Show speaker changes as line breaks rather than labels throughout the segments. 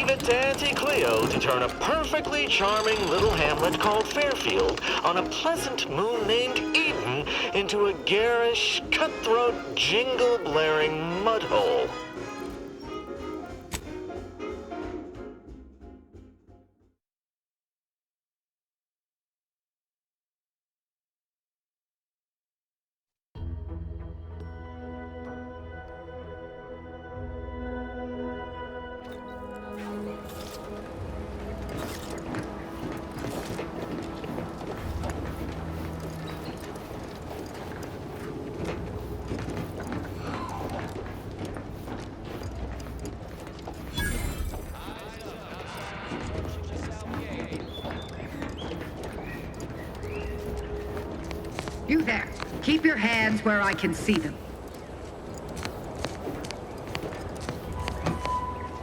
leave it to Auntie Cleo to turn a perfectly charming little hamlet called Fairfield on a pleasant moon named Eden into a garish, cutthroat, jingle-blaring mudhole.
You there. Keep your hands where I can see them.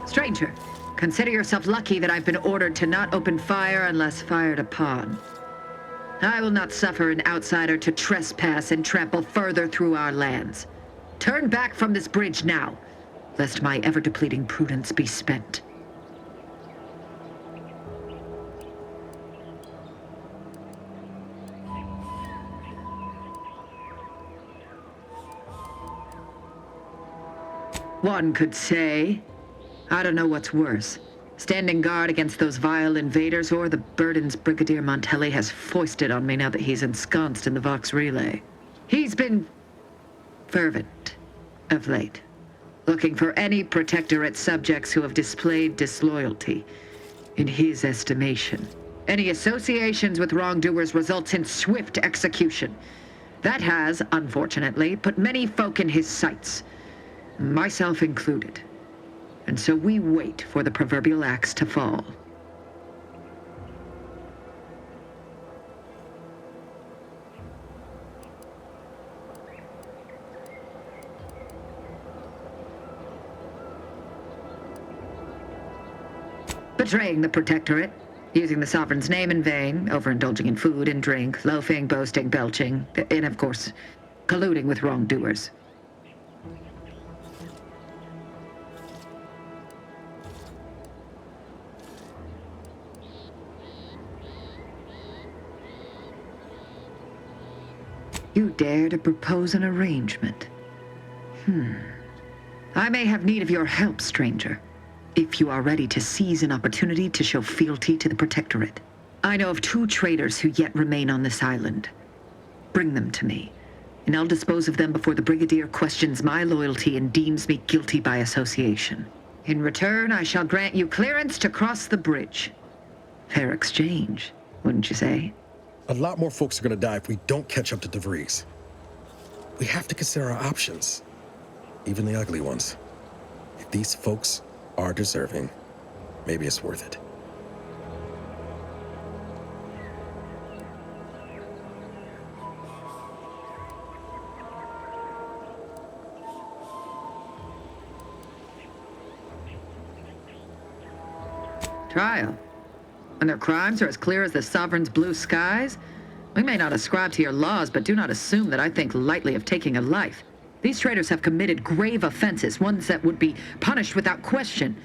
Stranger, consider yourself lucky that I've been ordered to not open fire unless fired upon. I will not suffer an outsider to trespass and trample further through our lands. Turn back from this bridge now, lest my ever-depleting prudence be spent. One could say, I don't know what's worse, standing guard against those vile invaders or the burdens Brigadier Montelli has foisted on me now that he's ensconced in the Vox Relay. He's been fervent of late, looking for any Protectorate subjects who have displayed disloyalty. In his estimation, any associations with wrongdoers results in swift execution. That has, unfortunately, put many folk in his sights, myself included. And so we wait for the proverbial axe to fall. Betraying the Protectorate, using the Sovereign's name in vain, overindulging in food and drink, loafing, boasting, belching, and of course, colluding with wrongdoers. You dare to propose an arrangement? I may have need of your help, stranger, if you are ready to seize an opportunity to show fealty to the Protectorate. I know of 2 traitors who yet remain on this island. Bring them to me, and I'll dispose of them before the Brigadier questions my loyalty and deems me guilty by association. In return, I shall grant you clearance to cross the bridge. Fair exchange, wouldn't you say?
A lot more folks are gonna die if we don't catch up to DeVries. We have to consider our options, even the ugly ones. If these folks are deserving, maybe it's worth it.
Trial. And their crimes are as clear as the Sovereign's blue skies? We may not ascribe to your laws, but do not assume that I think lightly of taking a life. These traitors have committed grave offenses, ones that would be punished without question.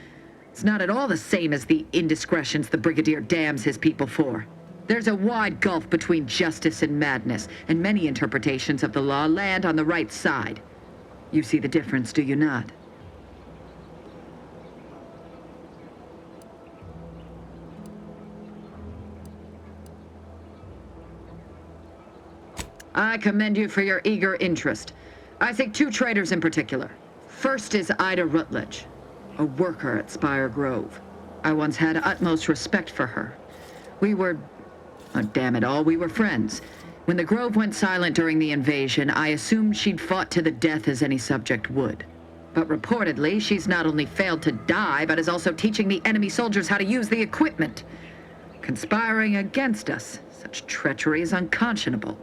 It's not at all the same as the indiscretions the Brigadier damns his people for. There's a wide gulf between justice and madness, and many interpretations of the law land on the right side. You see the difference, do you not? I commend you for your eager interest. I think 2 traitors in particular. First is Ida Rutledge, a worker at Spire Grove. I once had utmost respect for her. We were, oh, damn it all, we were friends. When the Grove went silent during the invasion, I assumed she'd fought to the death as any subject would. But reportedly, she's not only failed to die, but is also teaching the enemy soldiers how to use the equipment. Conspiring against us. Such treachery is unconscionable.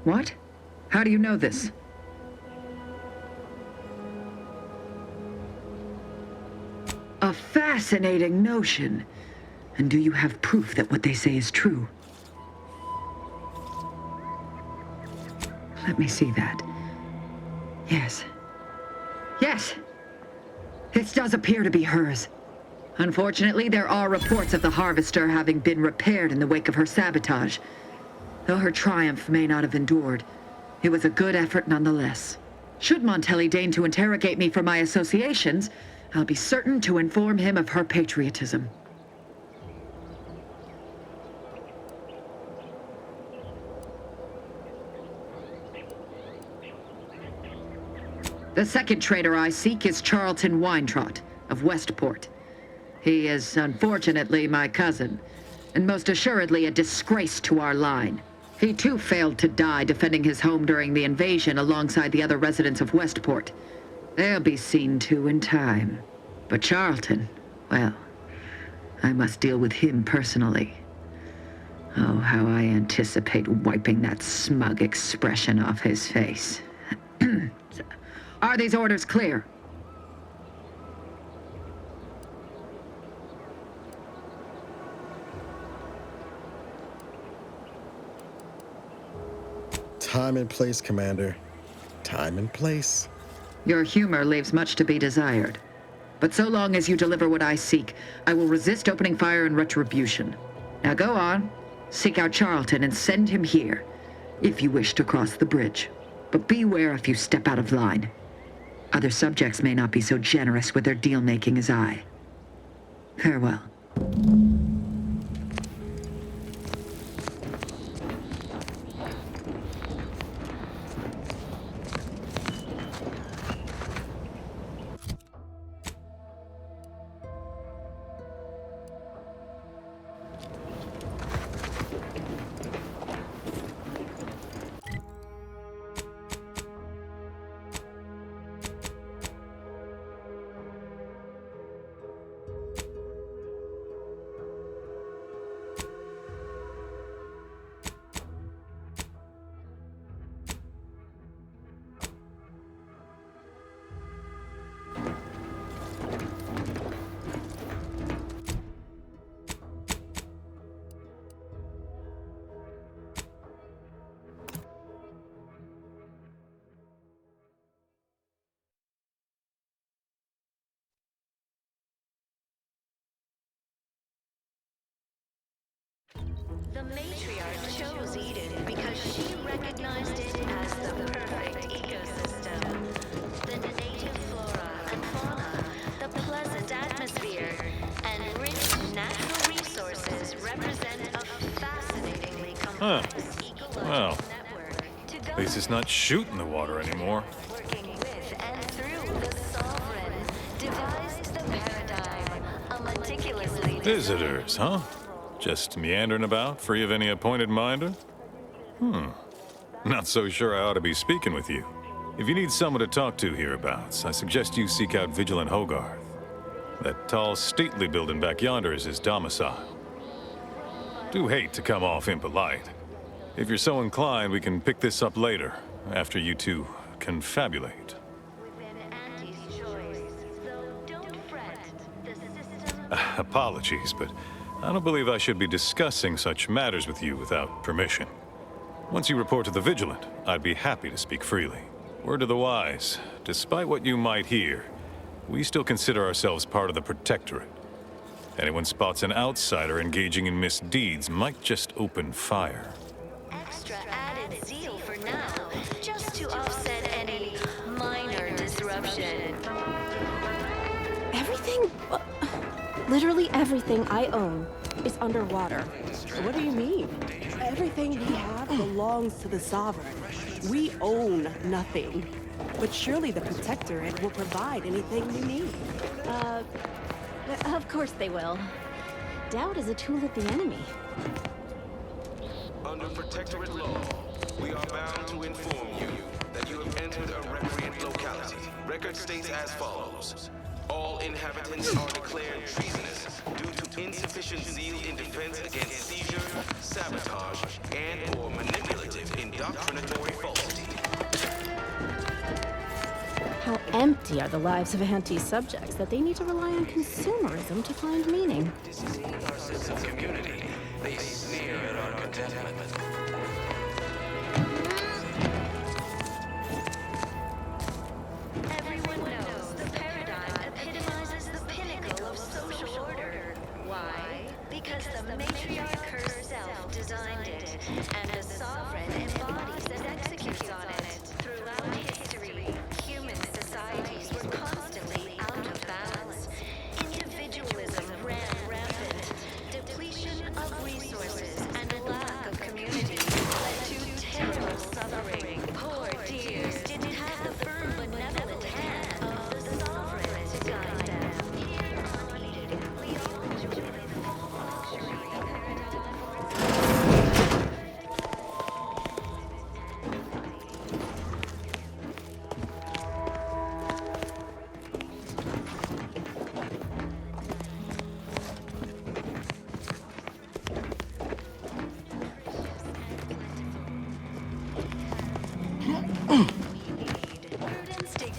What? How do you know this? A fascinating notion. And do you have proof that what they say is true? Let me see that. Yes. Yes! This does appear to be hers. Unfortunately, there are reports of the Harvester having been repaired in the wake of her sabotage. Though her triumph may not have endured, it was a good effort nonetheless. Should Montelli deign to interrogate me for my associations, I'll be certain to inform him of her patriotism. The second traitor I seek is Charlton Weintraut of Westport. He is, unfortunately, my cousin, and most assuredly a disgrace to our line. He too failed to die defending his home during the invasion alongside the other residents of Westport. They'll be seen to in time. But Charlton, well, I must deal with him personally. Oh, how I anticipate wiping that smug expression off his face. Are these orders clear?
Time and place, Commander. Time and place.
Your humor leaves much to be desired. But so long as you deliver what I seek, I will resist opening fire in retribution. Now go on, seek out Charlton and send him here, if you wish to cross the bridge. But beware if you step out of line. Other subjects may not be so generous with their deal-making as I. Farewell.
The matriarch chose Eden because she recognized it as the perfect ecosystem. The native flora and fauna, the pleasant atmosphere, and rich natural resources represent a fascinatingly complex ecological
Well,
network.
at least it's not shooting the water anymore.
Working with and through the Sovereign, devised the paradigm, a meticulously
Visitors, huh? Just meandering about, free of any appointed minder? Not so sure I ought to be speaking with you. If you need someone to talk to hereabouts, I suggest you seek out Vigilant Hogarth. That tall, stately building back yonder is his domicile. Do hate to come off impolite. If you're so inclined, we can pick this up later, after you two confabulate.
within Auntie's choice. Though don't fret, the system
Apologies, but I don't believe I should be discussing such matters with you without permission. Once you report to the Vigilant, I'd be happy to speak freely. Word to the wise, despite what you might hear, we still consider ourselves part of the Protectorate. Anyone spots an outsider engaging in misdeeds might just open fire.
extra added zeal for now, just to offset any minor disruption.
Everything, literally everything I own is underwater.
What do you mean? Everything we have belongs to the Sovereign. We own nothing. But surely the Protectorate will provide anything we need.
Of course they will. Doubt is a tool of the enemy.
Under Protectorate law, we are bound to inform you that you have entered a recreant locality. Record states as follows. All inhabitants are declared treasonous due to insufficient zeal in defense against seizure, sabotage, and/or manipulative indoctrinatory falsity.
How empty are the lives of anti-subjects that they need to rely on consumerism to find meaning.
Seeing our sense of community, they sneer at our contentment.
Everyone knows the paradigm epitomizes the pinnacle of social order. Why? Because the matriarch herself designed it, and the sovereign embodies and executes on it. Throughout history, human societies were constantly out of balance. Individualism ran rampant. Depletion of resources and a lack of community led to terrible suffering. Poor dears didn't have the firm benevolent hand of the sovereign to guide them. Here on Eden, we all enjoy the full luxury of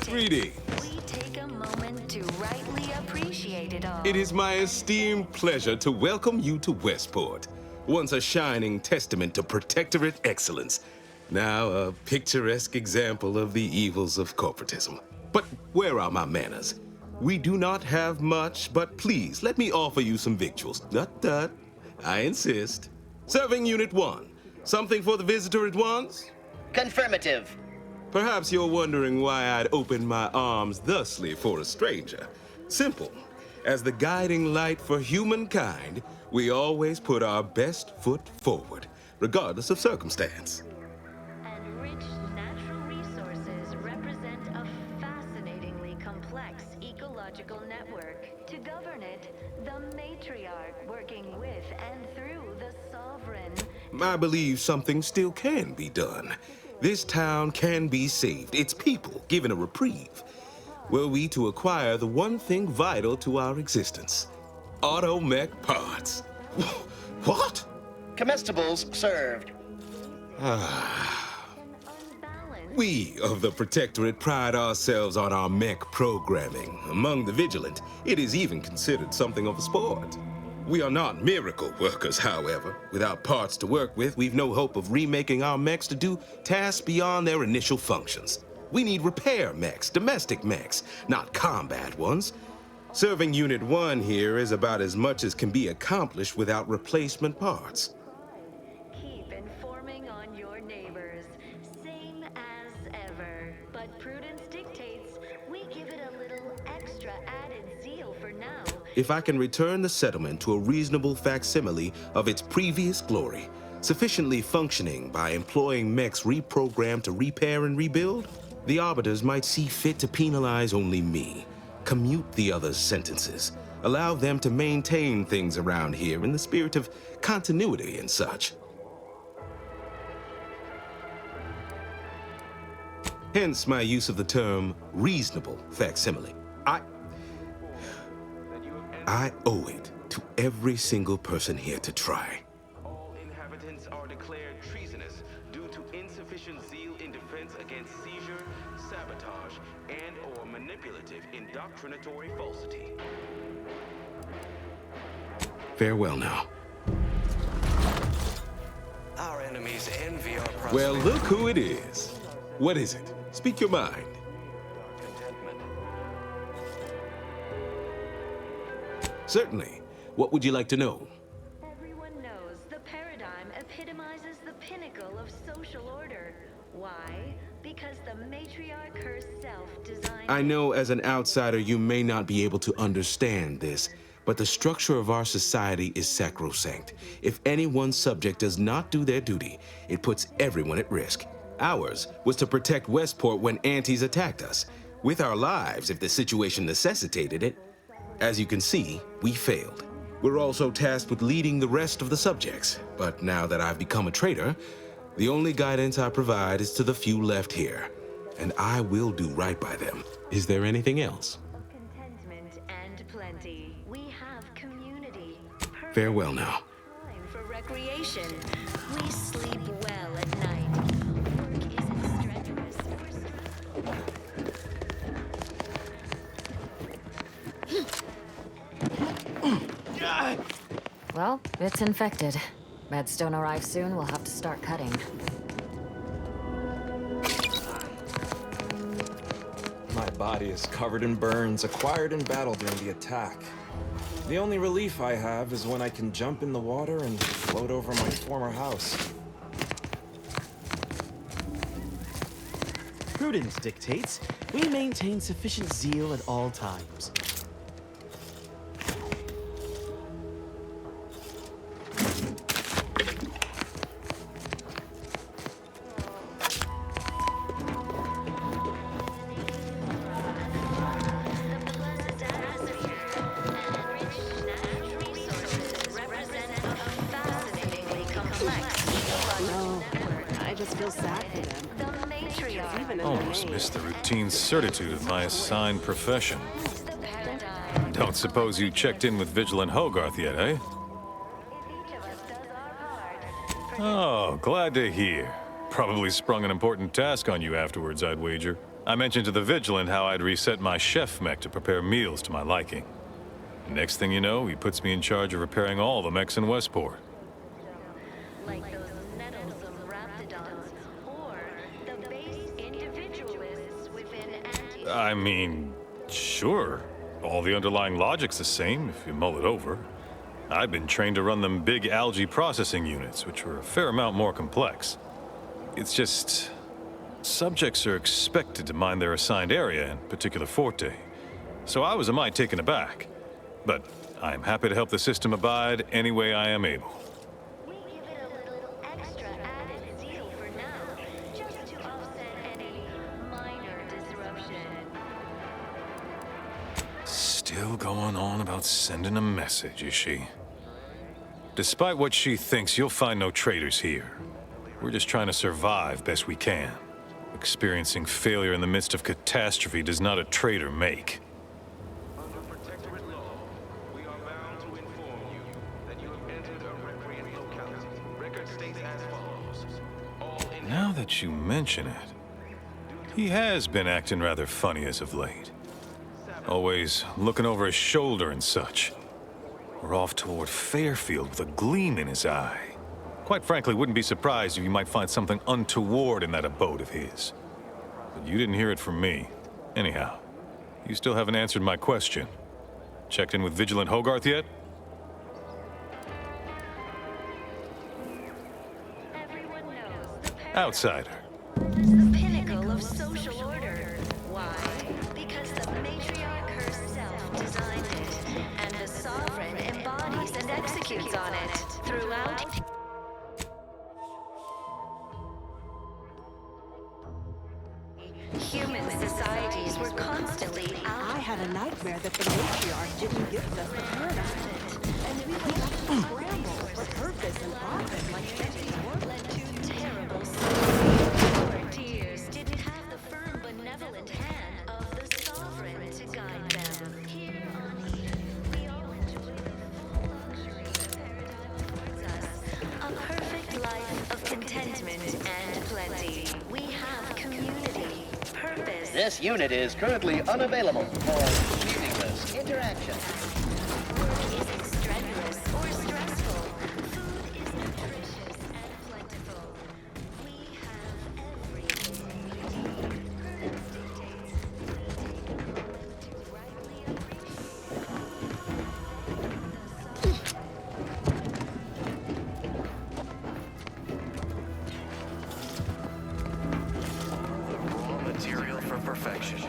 Greetings.
we take a moment to rightly appreciate it all.
It is my esteemed pleasure to welcome you to Westport, once a shining testament to Protectorate excellence, now a picturesque example of the evils of corporatism. But where are my manners? We do not have much, but please let me offer you some victuals. Dut. I insist. Serving Unit 1. Something for the visitor at once?
Confirmative.
Perhaps you're wondering why I'd open my arms thusly for a stranger. Simple. As the guiding light for humankind, we always put our best foot forward, regardless of circumstance.
And rich natural resources represent a fascinatingly complex ecological network. To govern it, the matriarch working with and through the sovereign.
I believe something still can be done. This town can be saved, its people given a reprieve. Were we to acquire the one thing vital to our existence, automech parts. What?
Comestibles served.
We of the Protectorate pride ourselves on our mech programming. Among the vigilant, it is even considered something of a sport. We are not miracle workers, however. Without parts to work with, we've no hope of remaking our mechs to do tasks beyond their initial functions. We need repair mechs, domestic mechs, not combat ones. Serving Unit 1 here is about as much as can be accomplished without replacement parts.
Keep informing on your neighbors. Same as ever. But prudence dictates we give it a little extra added zeal for now.
If I can return the settlement to a reasonable facsimile of its previous glory, sufficiently functioning by employing mechs reprogrammed to repair and rebuild, the arbiters might see fit to penalize only me, commute the others' sentences, allow them to maintain things around here in the spirit of continuity and such. Hence my use of the term reasonable facsimile. I owe it to every single person here to try.
All inhabitants are declared treasonous due to insufficient zeal in defense against seizure, sabotage, and/or manipulative indoctrinatory falsity.
Farewell now.
Our enemies envy our prosperity.
Well, look who it is. What is it? Speak your mind.
Contentment.
Certainly. What would you like to know?
Everyone knows the paradigm epitomizes the pinnacle of social order. Why? Because the matriarch herself designed.
I know as an outsider you may not be able to understand this, but the structure of our society is sacrosanct. If any one subject does not do their duty, it puts everyone at risk. Ours was to protect Westport when antis attacked us, with our lives if the situation necessitated it. As you can see, we failed. We're also tasked with leading the rest of the subjects, but now that I've become a traitor, the only guidance I provide is to the few left here, and I will do right by them. Is there anything else?
Contentment and plenty. We have community.
Farewell now.
Time for recreation. We sleep well at night. Work isn't strenuous or stressful.
Well, it's infected. Medstone arrives soon, we'll have to start cutting.
My body is covered in burns acquired in battle during the attack. The only relief I have is when I can jump in the water and float over my former house.
Prudence dictates we maintain sufficient zeal at all times.
Almost missed the routine certitude of my assigned profession. Don't suppose you checked in with Vigilant Hogarth yet, eh? Oh, glad to hear. Probably sprung an important task on you afterwards, I'd wager. I mentioned to the Vigilant how I'd reset my chef mech to prepare meals to my liking. Next thing you know, he puts me in charge of repairing all the mechs in Westport.
Like those nettlesome raptidons, or the base individualists within anti...
I mean, sure. All the underlying logic's the same, if you mull it over. I've been trained to run them big algae processing units, which were a fair amount more complex. It's just... subjects are expected to mind their assigned area and particular forte. So I was a mite taken aback. But I'm happy to help the system abide any way I am able.
We give it a little extra added zeal for now, just to offset any minor disruption.
Still going on about sending a message, is she? Despite what she thinks, you'll find no traitors here. We're just trying to survive best we can. Experiencing failure in the midst of catastrophe does not a traitor make.
Under Protectorate law, we are bound to inform you that you have entered a recreant locality. Record states as follows. All in...
Now that you mention it, he has been acting rather funny as of late. Always looking over his shoulder and such. We're off toward Fairfield with a gleam in his eye. Quite frankly, wouldn't be surprised if you might find something untoward in that abode of his. But you didn't hear it from me. Anyhow, you still haven't answered my question. Checked in with Vigilant Hogarth yet?
Everyone knows the paradox
Outsider.
is the pinnacle of social order. Why? Because the matriarch herself designed it, and the sovereign embodies and executes on it throughout. Human societies were constantly
I had a nightmare that the matriarch didn't give us the paradigm. And we would have to scramble for purpose and profit like empty
led to terrible suffering. Our tears didn't have the firm, benevolent hand of the sovereign to guide them. Here on Eden, we all enjoy the full luxury the paradigm affords us. A perfect life of contentment and plenty. We have community, purpose.
This unit is currently unavailable for meaningless interaction.
Work isn't strenuous or stressful. Food is nutritious and plentiful. We have everything we need. Prudence dictates we take a moment to rightly appreciate
Raw material for perfection.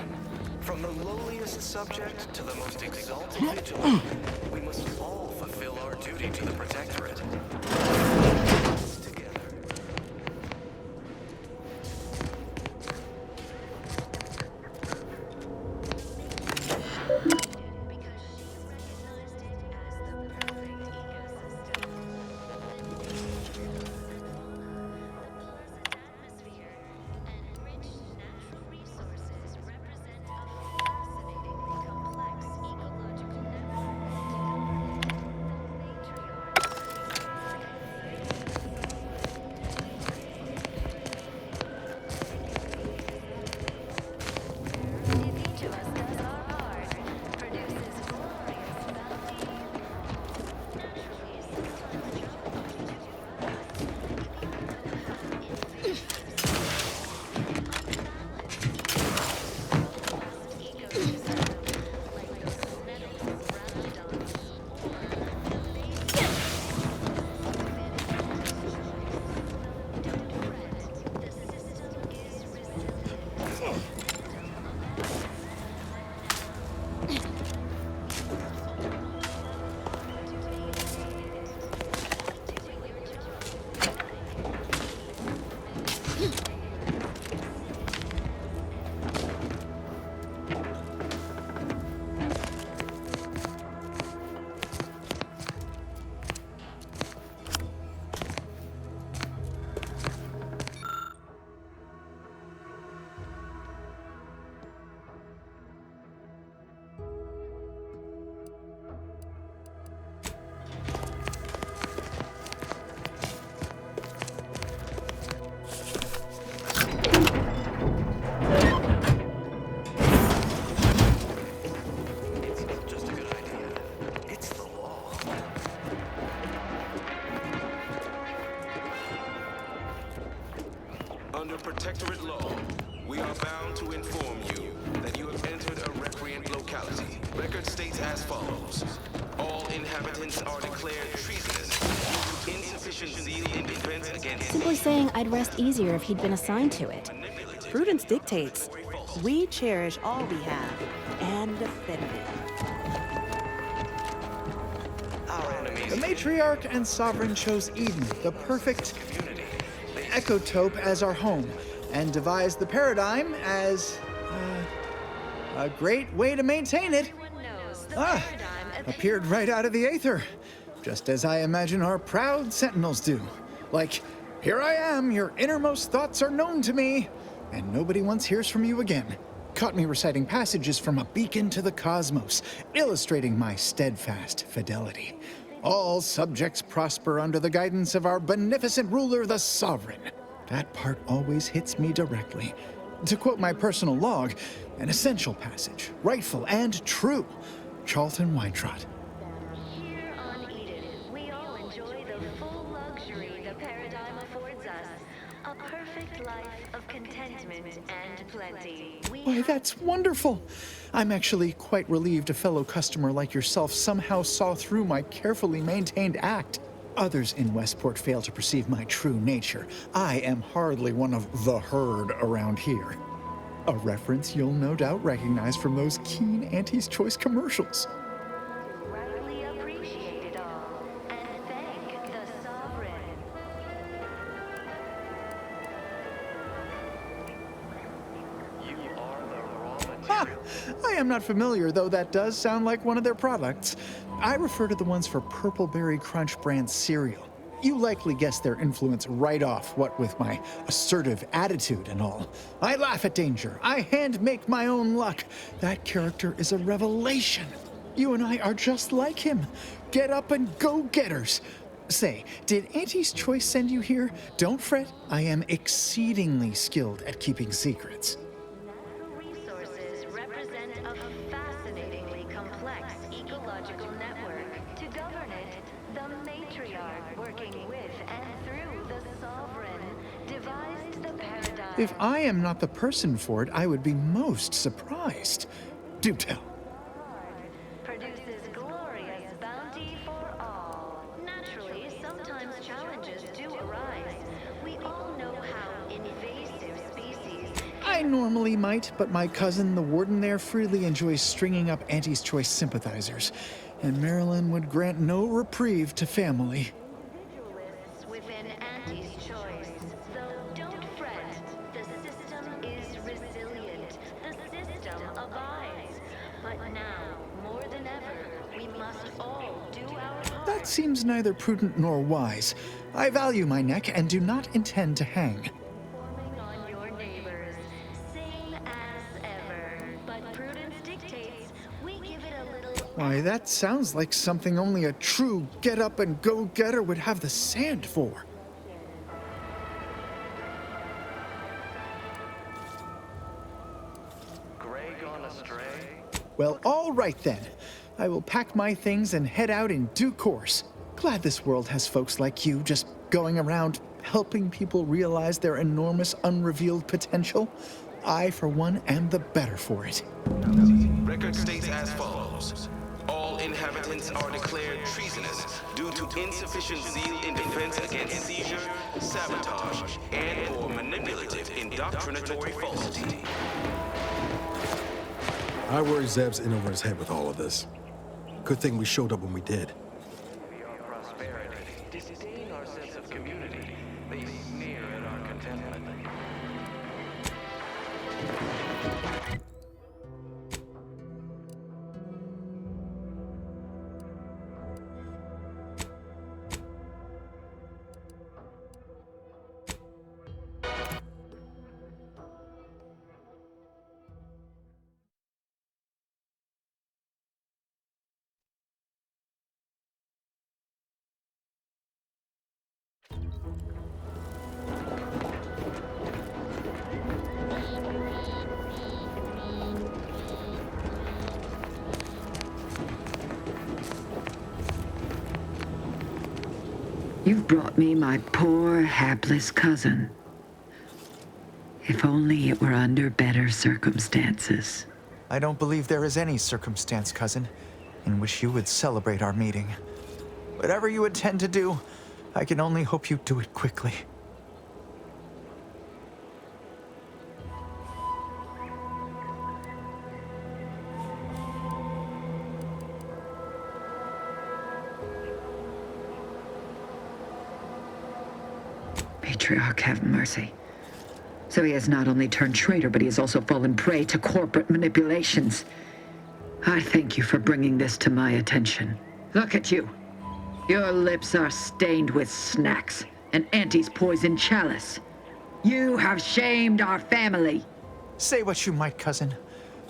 From the lowliest subject to the most exalted vigilant, we must all fulfill our duty to the Protectorate. Together.
inhabitants are declared treasonous due to insufficient zeal in defense against
Simply saying I'd rest easier if he'd been assigned to it.
Prudence dictates. We cherish all we have and defend it.
The matriarch and sovereign chose Eden, the perfect ecotope, as our home, and devised the paradigm as a great way to maintain it. Appeared right out of the aether, just as I imagine our proud sentinels do. Like, here I am, your innermost thoughts are known to me, and nobody once hears from you again. Caught me reciting passages from a beacon to the cosmos, illustrating my steadfast fidelity. All subjects prosper under the guidance of our beneficent ruler, the sovereign. That part always hits me directly. To quote my personal log, an essential passage, rightful and true. Charlton Weintrott.
Here on Eden, we all enjoy the full luxury the paradigm affords us. A perfect life of contentment and plenty.
Why, that's wonderful. I'm actually quite relieved a fellow customer like yourself somehow saw through my carefully maintained act. Others in Westport fail to perceive my true nature. I am hardly one of the herd around here. A reference you'll no doubt recognize from those keen Auntie's Choice commercials.
Rightly appreciate it all, and thank the sovereign.
I am not familiar, though that does sound like one of their products. I refer to the ones for Purple Berry Crunch brand cereal. You likely guessed their influence right off, what with my assertive attitude and all. I laugh at danger. I hand make my own luck. That character is a revelation. You and I are just like him. Get up and go-getters. Say, did Auntie's Choice send you here? Don't fret. I am exceedingly skilled at keeping secrets.
Resources represent a fascinatingly complex ecological network. To govern it, the matriarch, working with and through the sovereign, devised the paradigm.
If I am not the person for it, I would be most surprised. Do tell.
Produces glorious bounty for all. Naturally, sometimes challenges do arise. We all know how invasive species.
I normally might, but my cousin, the warden there, freely enjoys stringing up Auntie's Choice sympathizers, and Marilyn would grant no reprieve to family.
Individualists within Auntie's Choice. Though don't fret, the system is resilient. The system abides. But now, more than ever, we must all do our part.
That seems neither prudent nor wise. I value my neck and do not intend to hang.
Forming on your neighbors, same as ever. But prudence dictates we give it a little.
Why, that sounds like something only a true get-up-and-go-getter would have the sand for.
Gray gone astray?
Well, all right then. I will pack my things and head out in due course. Glad this world has folks like you just going around helping people realize their enormous unrevealed potential. I, for one, am the better for it.
Record states as follows. All inhabitants are declared treasonous due to insufficient zeal in defense against seizure, sabotage, and/or manipulative indoctrinatory falsity.
I worry Zeb's in over his head with all of this. Good thing we showed up when we did.
We are prosperity. Disdain our sense of community. They sneer at our contentment.
You've brought me my poor, hapless cousin. If only it were under better circumstances.
I don't believe there is any circumstance, cousin. and wish you would celebrate our meeting. Whatever you intend to do, I can only hope you do it quickly.
Matriarch have mercy. So he has not only turned traitor, but he has also fallen prey to corporate manipulations. I thank you for bringing this to my attention. Look at you. Your lips are stained with snacks, and Auntie's poisoned chalice. You have shamed our family.
Say what you might, cousin,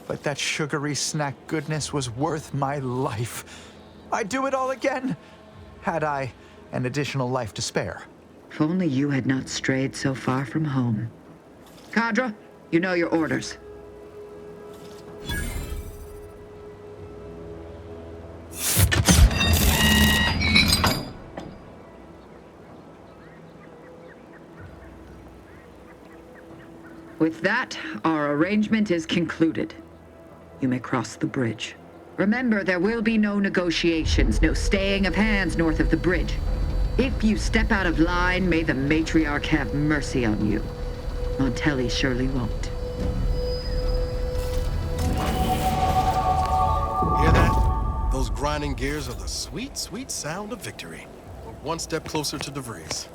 but that sugary snack goodness was worth my life. I'd do it all again, had I an additional life to spare.
If only you had not strayed so far from home. Cadre, you know your orders. With that, our arrangement is concluded. You may cross the bridge. Remember, there will be no negotiations, no staying of hands north of the bridge. If you step out of line, may the matriarch have mercy on you. Montelli surely won't.
Hear that? Those grinding gears are the sweet, sweet sound of victory. We're one step closer to DeVries.